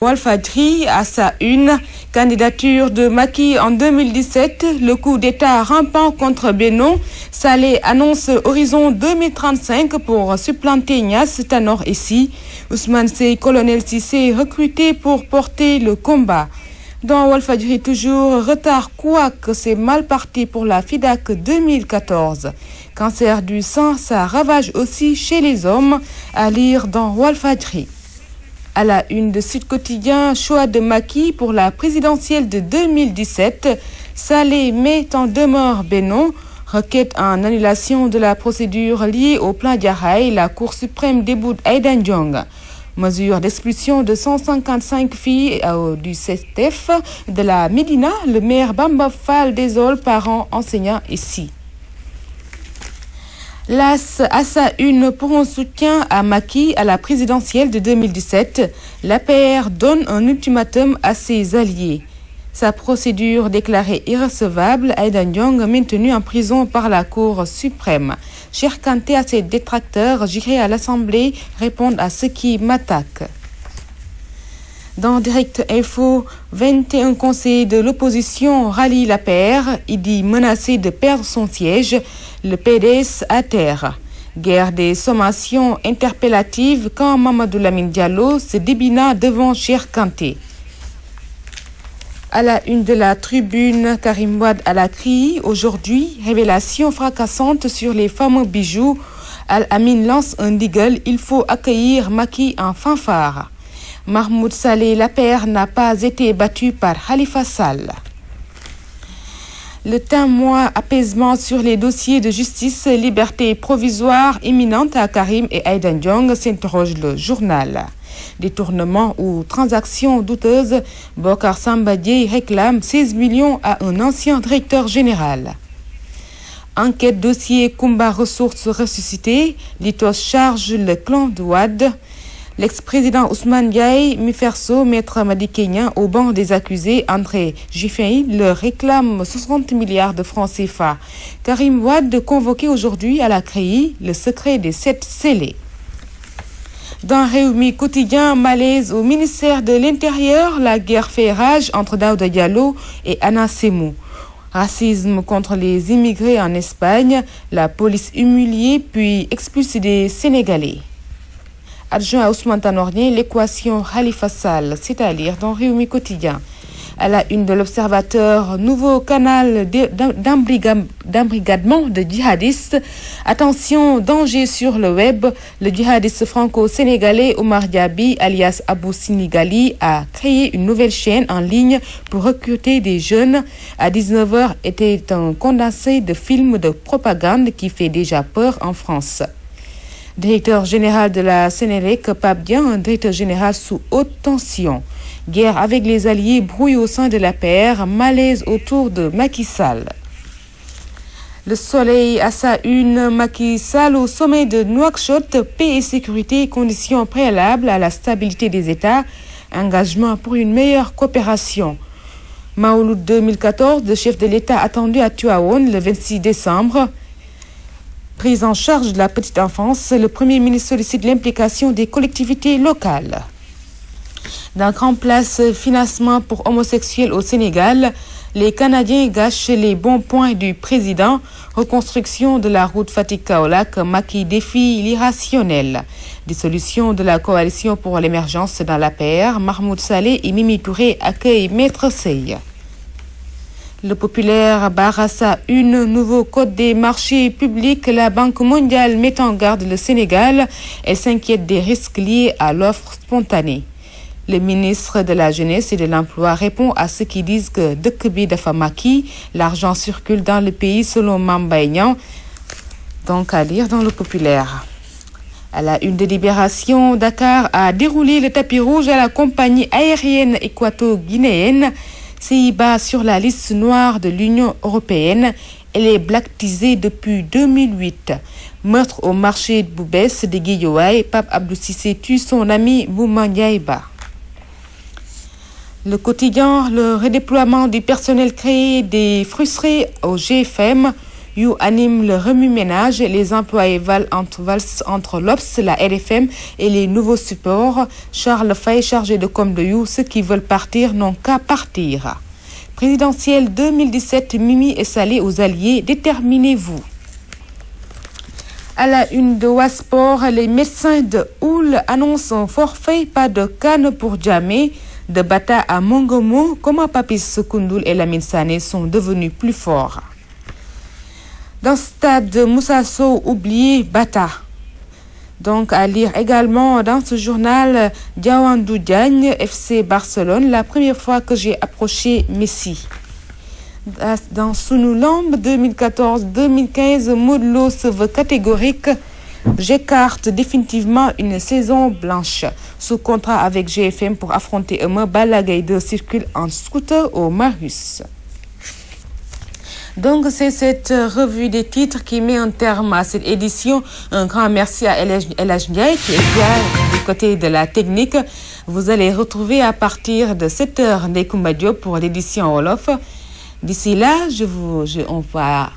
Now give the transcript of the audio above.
Walfadjri à sa une, candidature de Macky en 2017, le coup d'État rampant contre Beno, Saleh annonce horizon 2035 pour supplanter Niass, Tanor et Si. Ousmane Sey, colonel Cissé, recruté pour porter le combat. Dans Walfadjri toujours, retard quoique c'est mal parti pour la FIDAK 2014. Cancer du sang, ça ravage aussi chez les hommes, à lire dans Walfadjri. À la une de Sud Quotidien, choix de Macky pour la présidentielle de 2017. Saleh met en demeure Beno. Requête en annulation de la procédure liée au plan Diarraï. La Cour suprême déboute Aïda Ndiong. Mesure d'expulsion de 155 filles du CETEF de la Médina. Le maire Bamba Fall désole parents, enseignants ici. L'AS à sa une pour un soutien à Macky à la présidentielle de 2017. L'APR donne un ultimatum à ses alliés. Sa procédure déclarée irrecevable, Aïda Ndiong maintenue en prison par la Cour suprême. Cheikh Kanté à ses détracteurs, j'irai à l'Assemblée répondre à ceux qui m'attaquent. Dans Direct Info, 21 conseillers de l'opposition rallient l'APR. Il dit menacé de perdre son siège. Le PDS à terre. Guerre des sommations interpellatives quand Mamadou Lamine Diallo se débina devant Cheikh Kanté. À la une de la Tribune, Karim Wade à la CRI. Aujourd'hui, révélation fracassante sur les fameux bijoux. Al-Amin lance un legal. Il faut accueillir Macky en fanfare. Mahmoud Saleh, l'APR n'a pas été battu par Khalifa Sall. Le témoin apaisement sur les dossiers de justice, liberté provisoire imminente à Karim et Aïda Ndiong, s'interroge le journal. Détournement ou transactions douteuses, Bokar Sambadié réclame 16 millions à un ancien directeur général. Enquête dossier Kumba ressources ressuscitées, Litos charge le clan de Wade. L'ex-président Ousmane Diaye, Miferso, maître Madi Kenyan au banc des accusés, André Giffey, le réclame 60 milliards de francs CFA. Karim Wade convoqué aujourd'hui à la CREI, le secret des 7 scellés. Dans Réumi quotidien, malaise au ministère de l'Intérieur, la guerre fait rage entre Daouda Diallo et Anna Semou. Racisme contre les immigrés en Espagne, la police humiliée puis expulsée des Sénégalais. Adjoint à Ousmane Tanorien, l'équation Khalifa Sall, c'est à lire dans Réumi quotidien. À la une de l'Observateur, nouveau canal d'embrigadement de djihadistes. Attention, danger sur le web. Le djihadiste franco-sénégalais Omar Diaby, alias Abou Sinigali, a créé une nouvelle chaîne en ligne pour recruter des jeunes. À 19h était un condensé de films de propagande qui fait déjà peur en France. Directeur général de la Sénélec, Pape Dian, un directeur général sous haute tension. Guerre avec les alliés, brouille au sein de l'APR, malaise autour de Macky Sall. Le Soleil à sa une, Macky Sall au sommet de Nouakchott, paix et sécurité, conditions préalables à la stabilité des États, engagement pour une meilleure coopération. Maouloud 2014, le chef de l'État attendu à Tuaon le 26 décembre. Prise en charge de la petite enfance, le Premier ministre sollicite l'implication des collectivités locales. Dans Grand Place, financement pour homosexuels au Sénégal, les Canadiens gâchent les bons points du président. Reconstruction de la route Fatick-Kaolack, Macky défie l'irrationnel. Dissolution de la coalition pour l'émergence dans l'APR, Mahmoud Saleh et Mimi Touré accueillent Maître Sey. Le populaire Barassa, une nouveau code des marchés publics. La Banque mondiale met en garde le Sénégal. Elle s'inquiète des risques liés à l'offre spontanée. Le ministre de la Jeunesse et de l'Emploi répond à ceux qui disent que Dekbi Dafamaki, l'argent circule dans le pays selon Mambaignan. Donc à lire dans le populaire. À la une de Libération, Dakar a déroulé le tapis rouge à la compagnie aérienne équato-guinéenne. CIBA sur la liste noire de l'Union européenne. Elle est blactisée depuis 2008. Meurtre au marché de Boubès de Guédiawaye. Pape Abdou Cissé tue son ami Bouma Ndiaïba. Le quotidien, le redéploiement du personnel créé des frustrés au GFM. yu anime le remue-ménage. Les employés valent entre l'Obs, la RFM et les nouveaux supports. Charles Faye, chargé de com de You, ceux qui veulent partir n'ont qu'à partir. Présidentielle 2017, Mimi et Salé aux alliés, déterminez-vous. À la une de Wasport, les médecins de Houle annoncent un forfait, pas de canne pour Djamé. De Bata à Mongomo, comment Papis Sekoundoul et Lamine Sané sont devenus plus forts. Dans Stade Moussa Sow, oublié Bata. Donc à lire également dans ce journal Diawandou Diagne, FC Barcelone, la première fois que j'ai approché Messi. Dans Sunu Lamb 2014-2015, Modou Lo se veut catégorique. J'écarte définitivement une saison blanche. Sous contrat avec GFM pour affronter Eumeu, Balla Gaye 2 circule en scooter au Marus. Donc c'est cette revue des titres qui met un terme à cette édition. Un grand merci à El Hadj Ndiaye qui est bien du côté de la technique. Vous allez retrouver à partir de 7h Ndeye Koumba Diop pour l'édition Wolof. D'ici là, on va